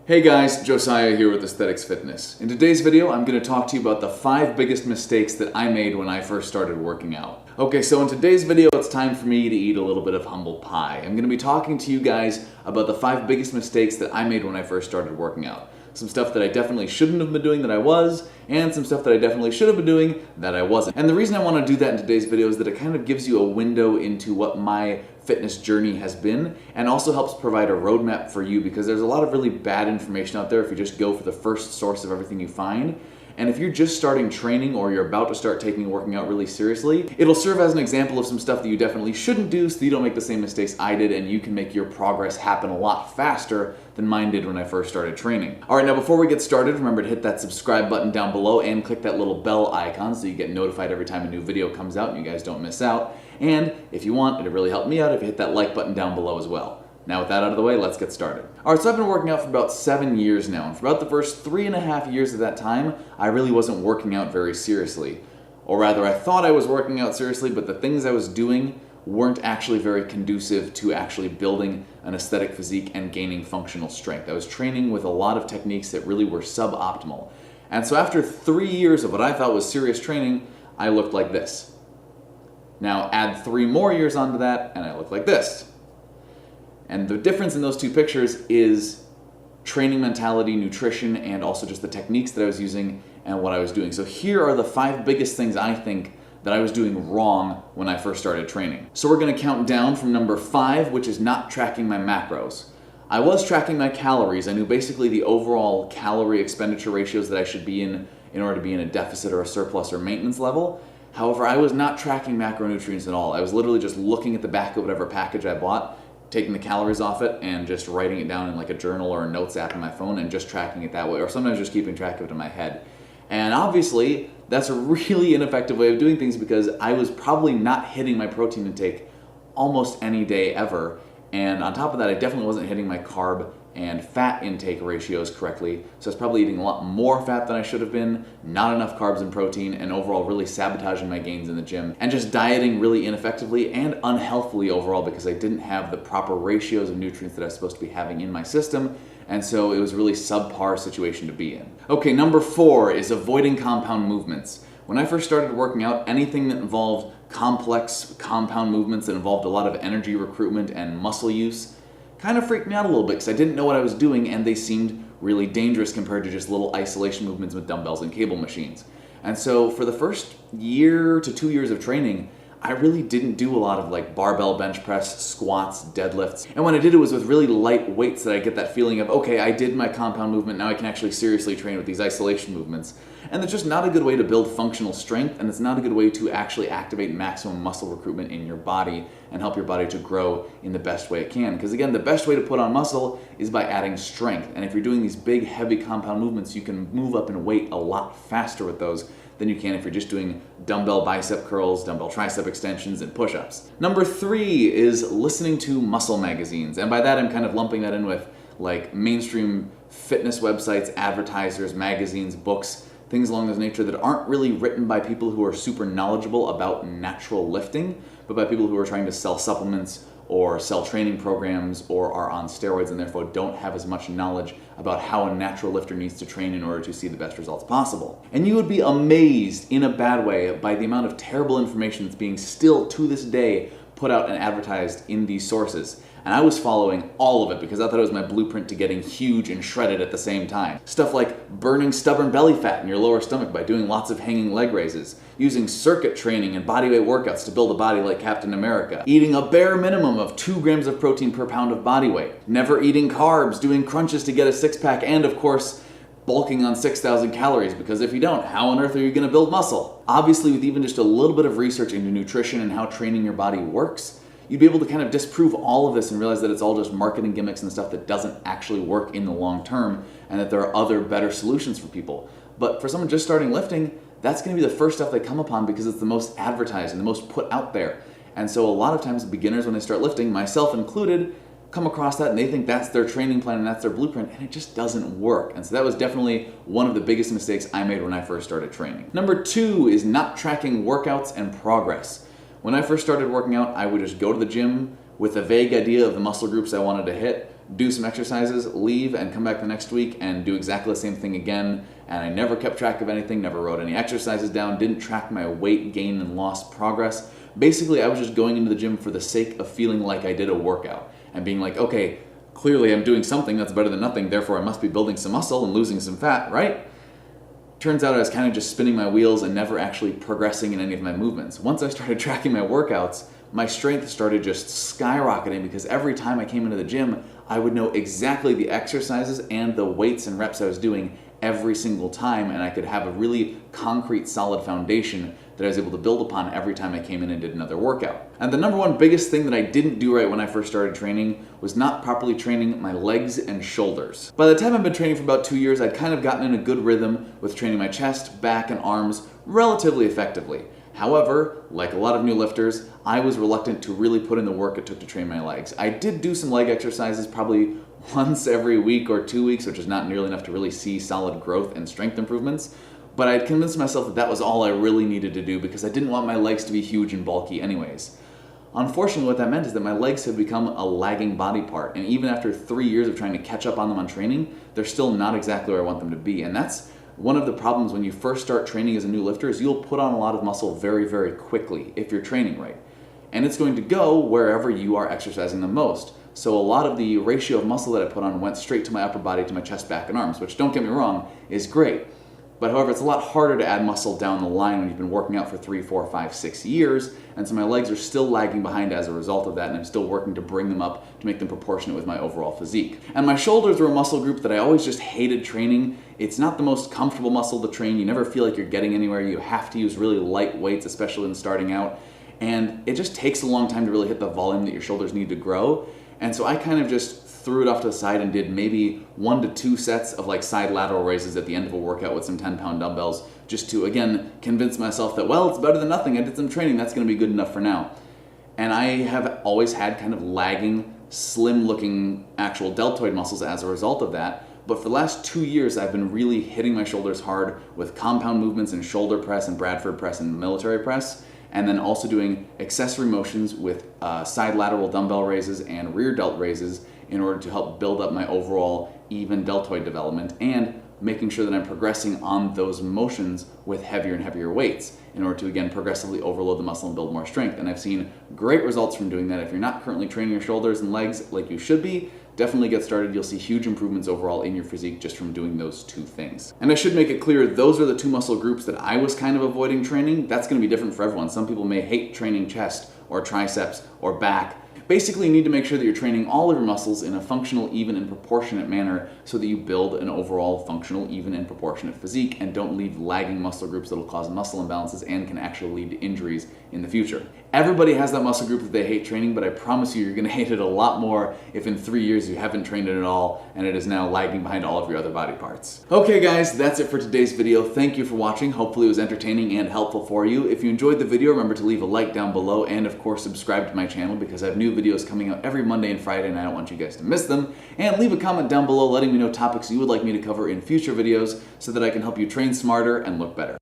Hey guys, Josiah here with Aesthetyx Fitness. In today's video, I'm going to talk to you about the 5 biggest mistakes that I made when I first started working out. Okay, so in today's video, it's time for me to eat a little bit of humble pie. I'm going to be talking to you guys about the 5 biggest mistakes that I made when I first started working out. Some stuff that I definitely shouldn't have been doing that I was, and some stuff that I definitely should have been doing that I wasn't. And the reason I want to do that in today's video is that it kind of gives you a window into what my fitness journey has been, and also helps provide a roadmap for you, because there's a lot of really bad information out there if you just go for the first source of everything you find. And if you're just starting training or you're about to start taking working out really seriously, it'll serve as an example of some stuff that you definitely shouldn't do so you don't make the same mistakes I did, and you can make your progress happen a lot faster than mine did when I first started training. Alright, now before we get started, remember to hit that subscribe button down below and click that little bell icon so you get notified every time a new video comes out and you guys don't miss out. And if you want, it'd really help me out if you hit that like button down below as well. Now with that out of the way, let's get started. Alright, so I've been working out for about 7 years now, and for about the first 3.5 years of that time, I really wasn't working out very seriously. Or rather, I thought I was working out seriously, but the things I was doing weren't actually very conducive to actually building an aesthetic physique and gaining functional strength. I was training with a lot of techniques that really were suboptimal. And so after 3 years of what I thought was serious training, I looked like this. Now add 3 more years onto that, and I look like this. And the difference in those two pictures is training mentality, nutrition, and also just the techniques that I was using and what I was doing. So here are the 5 biggest things I think that I was doing wrong when I first started training. So we're going to count down from number 5, which is not tracking my macros. I was tracking my calories. I knew basically the overall calorie expenditure ratios that I should be in order to be in a deficit or a surplus or maintenance level. However, I was not tracking macronutrients at all. I was literally just looking at the back of whatever package I bought, taking the calories off it and just writing it down in like a journal or a notes app on my phone and just tracking it that way, or sometimes just keeping track of it in my head. And obviously, that's a really ineffective way of doing things because I was probably not hitting my protein intake almost any day ever. And on top of that, I definitely wasn't hitting my carb and fat intake ratios correctly. So I was probably eating a lot more fat than I should have been, not enough carbs and protein, and overall really sabotaging my gains in the gym. And just dieting really ineffectively and unhealthily overall because I didn't have the proper ratios of nutrients that I was supposed to be having in my system. And so it was a really subpar situation to be in. Okay, number 4 is avoiding compound movements. When I first started working out, anything that involved complex compound movements that involved a lot of energy recruitment and muscle use kind of freaked me out a little bit because I didn't know what I was doing, and they seemed really dangerous compared to just little isolation movements with dumbbells and cable machines. And so for the first year to 2 years of training, I really didn't do a lot of like barbell bench press, squats, deadlifts. And when I did, it was with really light weights that I get that feeling of, okay, I did my compound movement, now I can actually seriously train with these isolation movements. And it's just not a good way to build functional strength, and it's not a good way to actually activate maximum muscle recruitment in your body and help your body to grow in the best way it can. Because again, the best way to put on muscle is by adding strength. And if you're doing these big, heavy compound movements, you can move up in weight a lot faster with those than you can if you're just doing dumbbell bicep curls, dumbbell tricep extensions, and push-ups. Number 3 is listening to muscle magazines. And by that, I'm kind of lumping that in with like mainstream fitness websites, advertisers, magazines, books, things along this nature that aren't really written by people who are super knowledgeable about natural lifting, but by people who are trying to sell supplements or sell training programs or are on steroids and therefore don't have as much knowledge about how a natural lifter needs to train in order to see the best results possible. And you would be amazed in a bad way by the amount of terrible information that's being still to this day put out and advertised in these sources. And I was following all of it because I thought it was my blueprint to getting huge and shredded at the same time. Stuff like burning stubborn belly fat in your lower stomach by doing lots of hanging leg raises, using circuit training and bodyweight workouts to build a body like Captain America, eating a bare minimum of 2 grams of protein per pound of body weight, never eating carbs, doing crunches to get a six-pack, and of course, bulking on 6,000 calories, because if you don't, how on earth are you going to build muscle? Obviously, with even just a little bit of research into nutrition and how training your body works, you'd be able to kind of disprove all of this and realize that it's all just marketing gimmicks and stuff that doesn't actually work in the long term, and that there are other better solutions for people. But for someone just starting lifting, that's going to be the first stuff they come upon because it's the most advertised and the most put out there. And so a lot of times beginners, when they start lifting, myself included, come across that and they think that's their training plan and that's their blueprint, and it just doesn't work. And so that was definitely one of the biggest mistakes I made when I first started training. Number 2 is not tracking workouts and progress. When I first started working out, I would just go to the gym with a vague idea of the muscle groups I wanted to hit, do some exercises, leave, and come back the next week and do exactly the same thing again. And I never kept track of anything, never wrote any exercises down, didn't track my weight gain and loss progress. Basically, I was just going into the gym for the sake of feeling like I did a workout and being like, okay, clearly I'm doing something that's better than nothing, therefore I must be building some muscle and losing some fat, right? Turns out I was kind of just spinning my wheels and never actually progressing in any of my movements. Once I started tracking my workouts, my strength started just skyrocketing because every time I came into the gym, I would know exactly the exercises and the weights and reps I was doing every single time, and I could have a really concrete, solid foundation that I was able to build upon every time I came in and did another workout. And the number one biggest thing that I didn't do right when I first started training was not properly training my legs and shoulders. By the time I've been training for about 2 years, I'd kind of gotten in a good rhythm with training my chest, back, and arms relatively effectively. However, like a lot of new lifters, I was reluctant to really put in the work it took to train my legs. I did do some leg exercises probably once every week or 2 weeks, which is not nearly enough to really see solid growth and strength improvements, but I'd convinced myself that that was all I really needed to do because I didn't want my legs to be huge and bulky anyways. Unfortunately, what that meant is that my legs have become a lagging body part, and even after 3 years of trying to catch up on them on training, they're still not exactly where I want them to be. And that's one of the problems when you first start training as a new lifter is you'll put on a lot of muscle very, very quickly if you're training right. And it's going to go wherever you are exercising the most. So a lot of the ratio of muscle that I put on went straight to my upper body, to my chest, back, and arms, which, don't get me wrong, is great. But however, it's a lot harder to add muscle down the line when you've been working out for 3, 4, 5, 6 years, and so my legs are still lagging behind as a result of that, and I'm still working to bring them up to make them proportionate with my overall physique. And my shoulders were a muscle group that I always just hated training. It's not the most comfortable muscle to train. You never feel like you're getting anywhere. You have to use really light weights, especially when starting out, and it just takes a long time to really hit the volume that your shoulders need to grow. And so I kind of just threw it off to the side and did maybe 1 to 2 sets of like side lateral raises at the end of a workout with some 10-pound dumbbells, just to, again, convince myself that, well, it's better than nothing. I did some training. That's going to be good enough for now. And I have always had kind of lagging, slim-looking actual deltoid muscles as a result of that. But for the last 2 years, I've been really hitting my shoulders hard with compound movements in shoulder press and Bradford press and military press, and then also doing accessory motions with side lateral dumbbell raises and rear delt raises in order to help build up my overall even deltoid development, and making sure that I'm progressing on those motions with heavier and heavier weights in order to, again, progressively overload the muscle and build more strength. And I've seen great results from doing that. If you're not currently training your shoulders and legs like you should be, definitely get started. You'll see huge improvements overall in your physique just from doing those 2 things. And I should make it clear, those are the 2 muscle groups that I was kind of avoiding training. That's going to be different for everyone. Some people may hate training chest or triceps or back. Basically, you need to make sure that you're training all of your muscles in a functional, even, and proportionate manner so that you build an overall functional, even, and proportionate physique and don't leave lagging muscle groups that will cause muscle imbalances and can actually lead to injuries in the future. Everybody has that muscle group that they hate training, but I promise you're going to hate it a lot more if in 3 years you haven't trained it at all and it is now lagging behind all of your other body parts. Okay guys, that's it for today's video. Thank you for watching. Hopefully it was entertaining and helpful for you. If you enjoyed the video, remember to leave a like down below and of course subscribe to my channel because I have new videos coming out every Monday and Friday and I don't want you guys to miss them. And leave a comment down below letting me know topics you would like me to cover in future videos so that I can help you train smarter and look better.